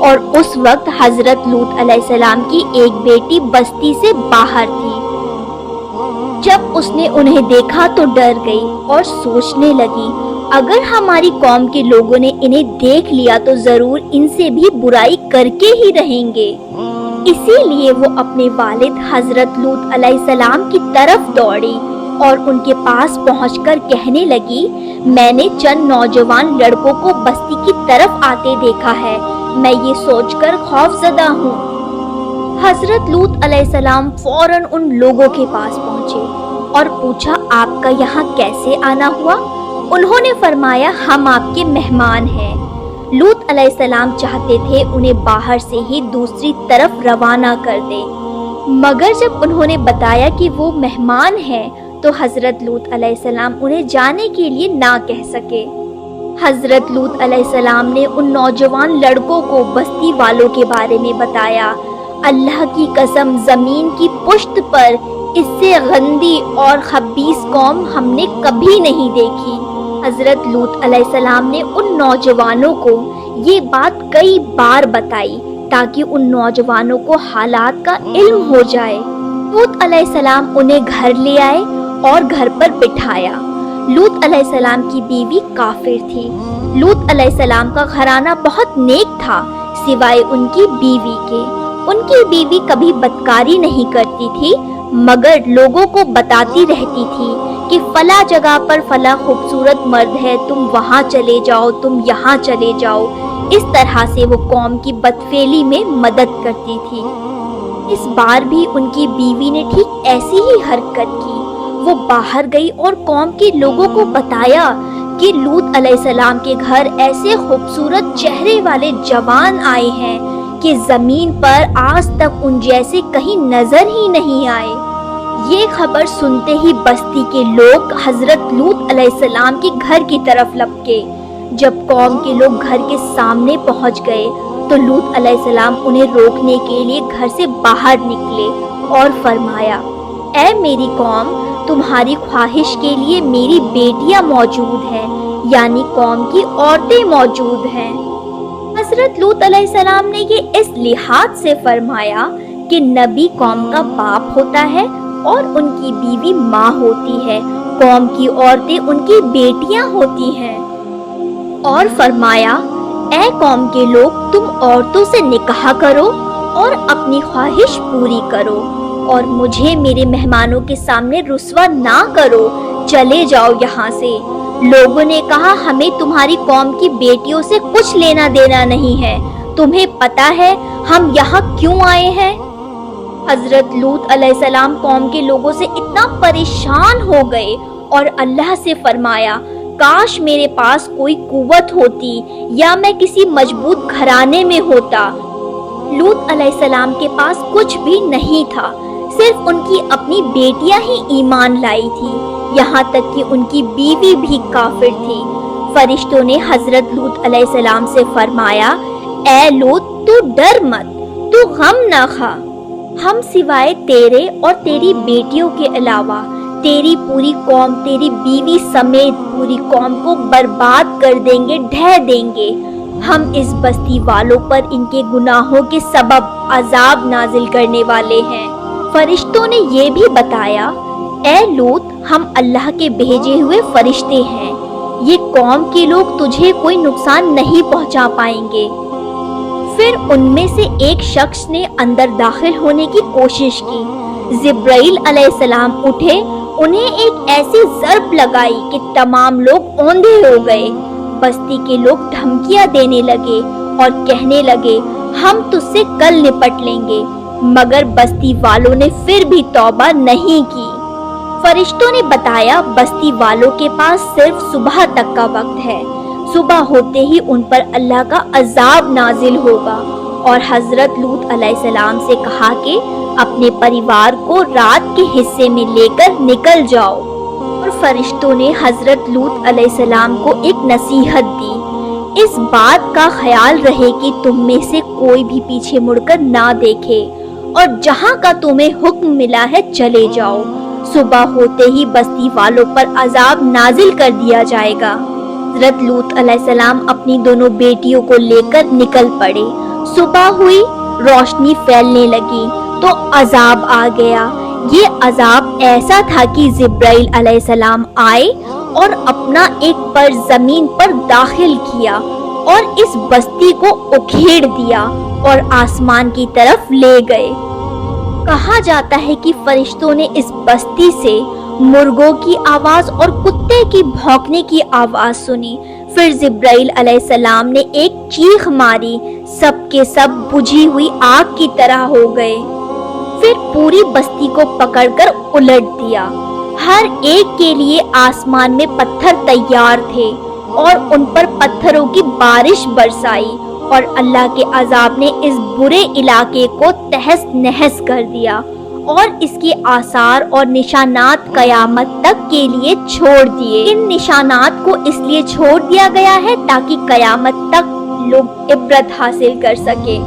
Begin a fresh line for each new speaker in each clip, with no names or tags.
اور اس وقت حضرت لوط علیہ السلام کی ایک بیٹی بستی سے باہر تھی۔ جب اس نے انہیں دیکھا تو ڈر گئی اور سوچنے لگی اگر ہماری قوم کے لوگوں نے انہیں دیکھ لیا تو ضرور ان سے بھی برائی کر کے ہی رہیں گے۔ اسی لیے وہ اپنے والد حضرت لوط علیہ السلام کی طرف دوڑی اور ان کے پاس پہنچ کر کہنے لگی میں نے چند نوجوان لڑکوں کو بستی کی طرف آتے دیکھا ہے، میں یہ سوچ کر خوف زدہ ہوں۔ حضرت لوط علیہ السلام فوراً ان لوگوں کے پاس پہنچے اور پوچھا آپ کا یہاں کیسے آنا ہوا؟ انہوں نے فرمایا ہم آپ کے مہمان ہیں۔ لوط علیہ السلام چاہتے تھے انہیں باہر سے ہی دوسری طرف روانہ کر دے، مگر جب انہوں نے بتایا کہ وہ مہمان ہیں تو حضرت لوط علیہ السلام انہیں جانے کے لیے نہ کہہ سکے۔ حضرت لوط علیہ السلام نے ان نوجوان لڑکوں کو بستی والوں کے بارے میں بتایا، اللہ کی قسم زمین کی پشت پر اس سے گندی اور خبیث قوم ہم نے کبھی نہیں دیکھی۔ حضرت لوط علیہ السلام نے ان نوجوانوں کو یہ بات کئی بار بتائی تاکہ ان نوجوانوں کو حالات کا علم ہو جائے۔ لوط علیہ السلام انہیں گھر لے آئے اور گھر پر بٹھایا۔ لوط علیہ السلام کی بیوی کافر تھی۔ لوط علیہ السلام کا گھرانہ بہت نیک تھا سوائے ان کی بیوی کے۔ ان کی بیوی کبھی بدکاری نہیں کرتی تھی مگر لوگوں کو بتاتی رہتی تھی کہ فلاں جگہ پر فلاں خوبصورت مرد ہے، تم وہاں چلے جاؤ، تم یہاں چلے جاؤ۔ اس طرح سے وہ قوم کی بدفعلی میں مدد کرتی تھی۔ اس بار بھی ان کی بیوی نے ٹھیک ایسی ہی حرکت کی۔ وہ باہر گئی اور قوم کے لوگوں کو بتایا کہ لوط علیہ السلام کے گھر ایسے خوبصورت چہرے والے جوان آئے ہیں کہ زمین پر آج تک ان جیسے کہیں نظر ہی نہیں آئے۔ یہ خبر سنتے ہی بستی کے لوگ حضرت لوط علیہ السلام کے گھر کی طرف لپکے۔ جب قوم کے لوگ گھر کے سامنے پہنچ گئے تو لوط علیہ السلام انہیں روکنے کے لیے گھر سے باہر نکلے اور فرمایا اے میری قوم، تمہاری خواہش کے لیے میری بیٹیاں موجود ہیں، یعنی قوم کی عورتیں موجود ہیں۔ حضرت لوط علیہ السلام نے یہ اس لحاظ سے فرمایا کہ نبی قوم کا باپ ہوتا ہے اور ان کی بیوی ماں ہوتی ہے، قوم کی عورتیں ان کی بیٹیاں ہوتی ہیں۔ اور فرمایا اے قوم کے لوگ، تم عورتوں سے نکاح کرو اور اپنی خواہش پوری کرو اور مجھے میرے مہمانوں کے سامنے رسوا نہ کرو، چلے جاؤ یہاں سے۔ لوگوں نے کہا ہمیں تمہاری قوم کی بیٹیوں سے کچھ لینا دینا نہیں ہے، تمہیں پتہ ہے ہم یہاں کیوں آئے ہیں؟ حضرت لوط علیہ السلام قوم کے لوگوں سے اتنا پریشان ہو گئے اور اللہ سے فرمایا کاش میرے پاس کوئی قوت ہوتی یا میں کسی مضبوط گھرانے میں ہوتا۔ لوط علیہ السلام کے پاس کچھ بھی نہیں تھا، صرف ان کی اپنی بیٹیاں ہی ایمان لائی تھی، یہاں تک کہ ان کی بیوی بھی کافر تھی۔ فرشتوں نے حضرت لوط علیہ السلام سے فرمایا اے لوط، تو ڈر مت، تو غم نہ کھا، ہم سوائے تیرے اور تیری بیٹیوں کے علاوہ تیری پوری قوم، تیری بیوی سمیت پوری قوم کو برباد کر دیں گے، ڈھہ دیں گے۔ ہم اس بستی والوں پر ان کے گناہوں کے سبب عذاب نازل کرنے والے ہیں۔ فرشتوں نے یہ بھی بتایا اے لوط، ہم اللہ کے بھیجے ہوئے فرشتے ہیں، یہ قوم کے لوگ تجھے کوئی نقصان نہیں پہنچا پائیں گے۔ پھر ان میں سے ایک شخص نے اندر داخل ہونے کی کوشش کی۔ جبرائیل علیہ السلام اٹھے، انہیں ایک ایسی ضرب لگائی کہ تمام لوگ اوندھے ہو گئے۔ بستی کے لوگ دھمکیاں دینے لگے اور کہنے لگے ہم تجھ سے کل نپٹ لیں گے، مگر بستی والوں نے پھر بھی توبہ نہیں کی۔ فرشتوں نے بتایا بستی والوں کے پاس صرف صبح تک کا وقت ہے، صبح ہوتے ہی ان پر اللہ کا عذاب نازل ہوگا۔ اور حضرت لوط علیہ السلام سے کہا کہ اپنے پریوار کو رات کے حصے میں لے کر نکل جاؤ۔ اور فرشتوں نے حضرت لوط علیہ السلام کو ایک نصیحت دی، اس بات کا خیال رہے کہ تم میں سے کوئی بھی پیچھے مڑ کر نہ دیکھے اور جہاں کا تمہیں حکم ملا ہے چلے جاؤ، صبح ہوتے ہی بستی والوں پر عذاب نازل کر دیا جائے گا۔ حضرت لوط علیہ السلام اپنی دونوں بیٹیوں کو لے کر نکل پڑے۔ صبح ہوئی، روشنی پھیلنے لگی تو عذاب آ گیا۔ یہ عذاب ایسا تھا کہ جبرائیل علیہ السلام آئے اور اپنا ایک پر زمین پر داخل کیا اور اس بستی کو اکھیڑ دیا اور آسمان کی طرف لے گئے۔ کہا جاتا ہے کہ فرشتوں نے اس بستی سے مرغوں کی آواز اور کتے کی بھونکنے کی آواز سنی۔ پھر جبرائیل علیہ السلام نے ایک چیخ ماری، سب کے سب بجھی ہوئی آگ کی طرح ہو گئے۔ پھر پوری بستی کو پکڑ کر الٹ دیا۔ ہر ایک کے لیے آسمان میں پتھر تیار تھے اور ان پر پتھروں کی بارش برسائی، اور اللہ کے عذاب نے اس برے علاقے کو تہس نہس کر دیا اور اس کے آثار اور نشانات قیامت تک کے لیے چھوڑ دیے۔ ان نشانات کو اس لیے چھوڑ دیا گیا ہے تاکہ قیامت تک لوگ عبرت حاصل کر سکیں۔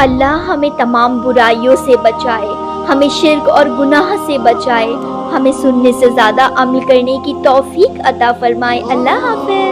اللہ ہمیں تمام برائیوں سے بچائے، ہمیں شرک اور گناہ سے بچائے، ہمیں سننے سے زیادہ عمل کرنے کی توفیق عطا فرمائے۔ اللہ حافظ۔